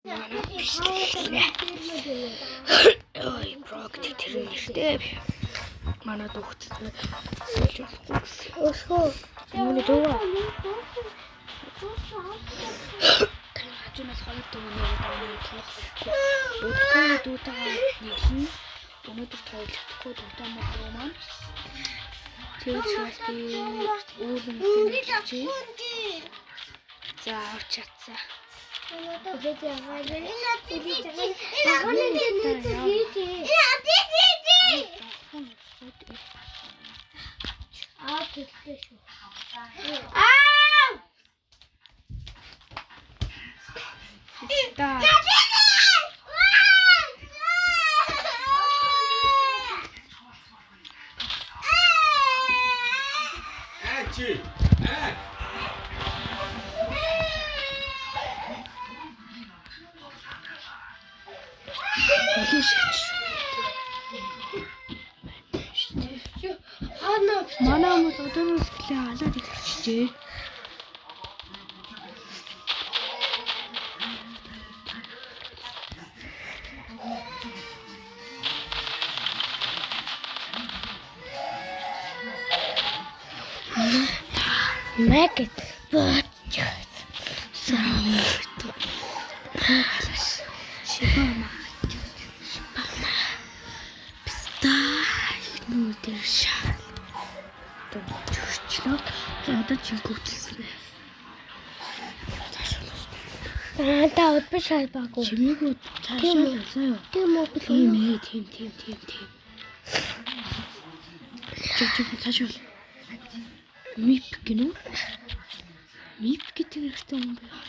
Ой, практик тэрнэртэй. Манай дөхцөд өсгөө. Юуны дөө. Хажуунаас хоёр дөрөвний тоох. Өдгөө дүүтэйгээ нэглэн өнөөдөр тойлохгүй дүүтэй маань. Тэгээс би уулын хэлчихье. За авч чадсан. Манай хүмүүс одоос гэлээ алаад ирчихжээ. Мэкет бочч. Саамт. Халаш. Шибама. Нүдэр шаа. Төрчлөө. Одоо чи гүйтсэн. Та өдөр шалбаагүй. Чимээгөө цаашаа заяа. Тийм үү? Тийм. Чи цаашаа. Мип гинөө. Мип гэдэг хэрэгтэй юм байна.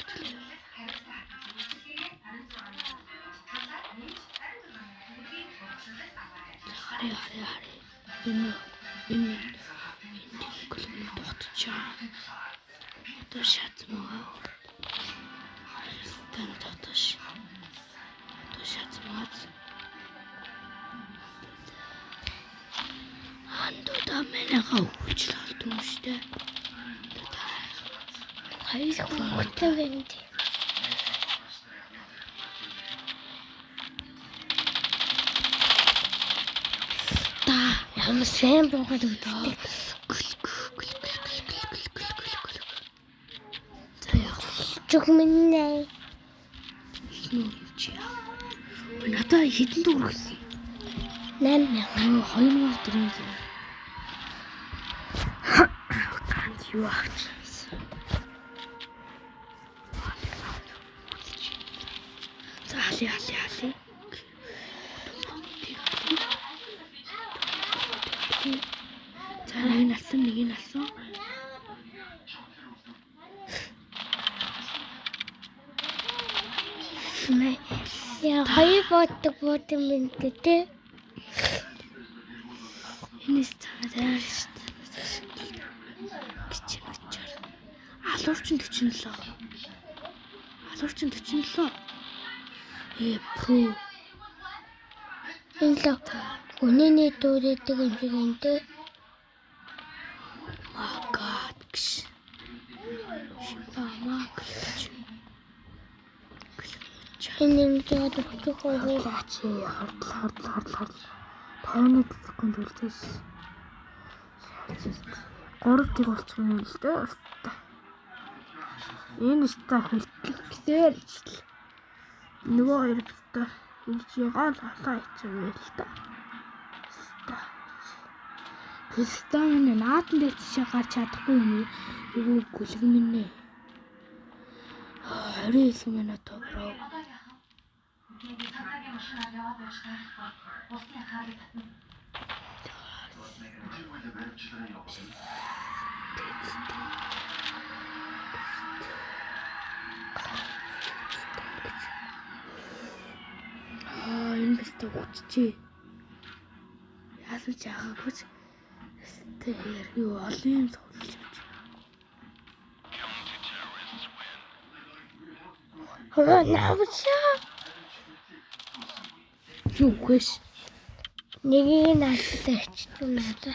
Хари. Энэ гөлөг дотчаа. Одоо шатмаа. Тань дотош. Одоо шатмаа. Андуда менэга уучлалт юм штэ. Хайс хөтөнд. Ямар сайн бохоод өгдөө. Чухминээ. Нүүч яа. Надаа хэдэн төгрөг өгсөн? 8000. 2400. Танд юу авчихсан? За хали. За нэг нь алсан. Яа хоёр бот минь гэдэг. Энэс цаадаа шүү дээ. Кичээр. Алуурчин 47. Пүү. Энэ л үнэний дүүрээдэг юм шиг энэ. Магад гэж. Шипамаг. Энэ юм жаад өгөх үү? Хард. 5 секунд үлдээс. 3 тэг болчих юм л дээ. Энэ ста хэлтэлгээр ижил. Нөгөө хоёр бистэ энэ жигаал хатаа ичсэн юм л да. Пистан наатан дээр тийшээ гарч чадахгүй юм. Юу гүлэг минь ээ. 29 минут бро. Энэ бистэ уучжээ. Яасан ч яагаагүй. Тэр юу олон юм суулж байна. Хөөе навчаа. Юу гэш? Нэгийг наалтаа ичсэн надаа.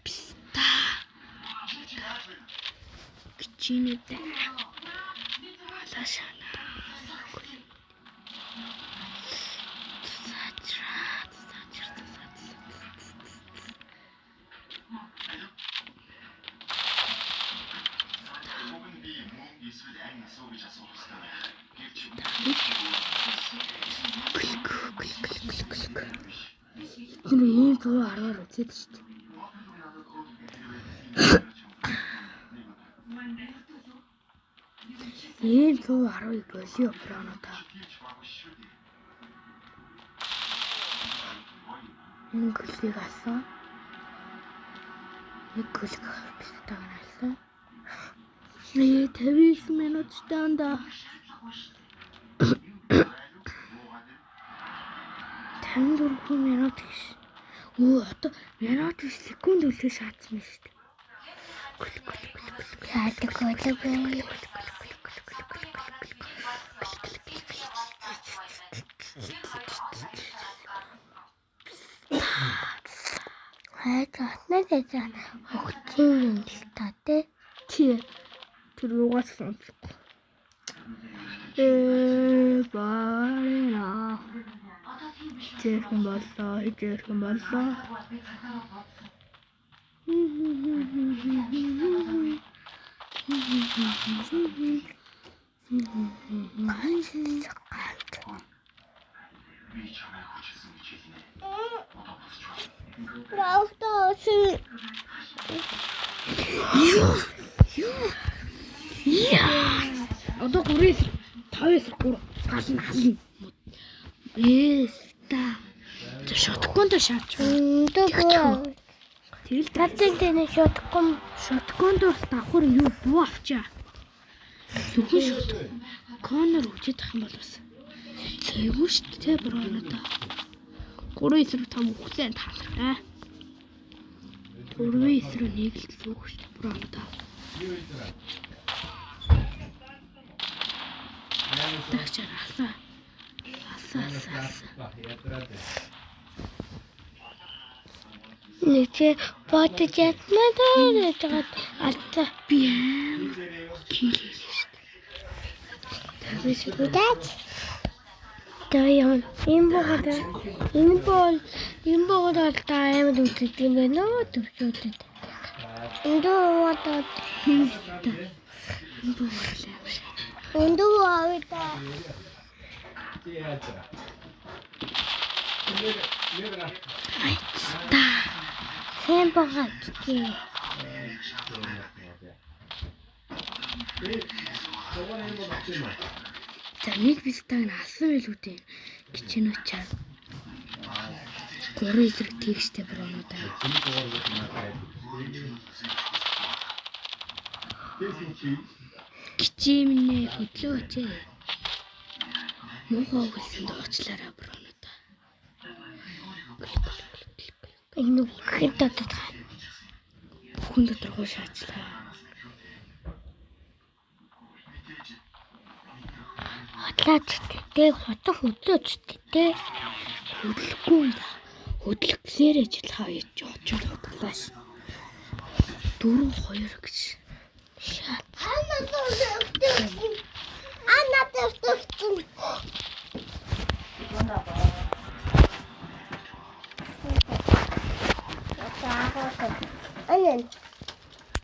Писта. чинүүдээ. Алашана. Энэ ийм зураг аргаар үзээд шүү дээ. Ийм 110 болио броноо. Энэ гөлийг алсан. Нэг гөлг бистаг алсан. 59 минут станда. 54 минут гэж. Оо одоо минут секунд үлдээ шаацсан юм шүү дээ. Найдаа огцын л та тий. Тэр угаас сонсохгүй. Барина. Тэрхэн боллоо. Одоо 3-5-3 гална. Та. Шотконд шаач. Тэгэл Татэнтэй шотконд бол давхар юу буу авчаа. Зөвхөн шотконоор үжиж ах юм бол бас зэвгүй шүү дээ броноо. 3-5 үхлэн таалаа. 4-1 л зүг шүү дээ броноо. Тагчаар алсаа. Нэгэ бодож ятмадаа тэгээд алта Бям. Килээс шүү дээ. Тэгвэл энэ бол та аймаг үздэг юм байна уу төвчүүдэд. Хэн байгаа гэх. За нэг бистаг нь алсан байлгүй дээ. Кичэнүүчаа. 3 эсрэг тэгштэй бронуудаа. Кичэмнээ хөдлөөч. Мохоо гэсэн доочлаараа бронуудаа. Энэ хэд дотор хүн дотор гоо шаачлаа. Хатлаач тээ хотон хөдлөөч тээ. Хөдлөхгүй юм да. Хөдлөх гэсээрээ жил хаяж очоод хөдлөөш. 4-2 гэж. Шат. Анна дэвтэр. Анна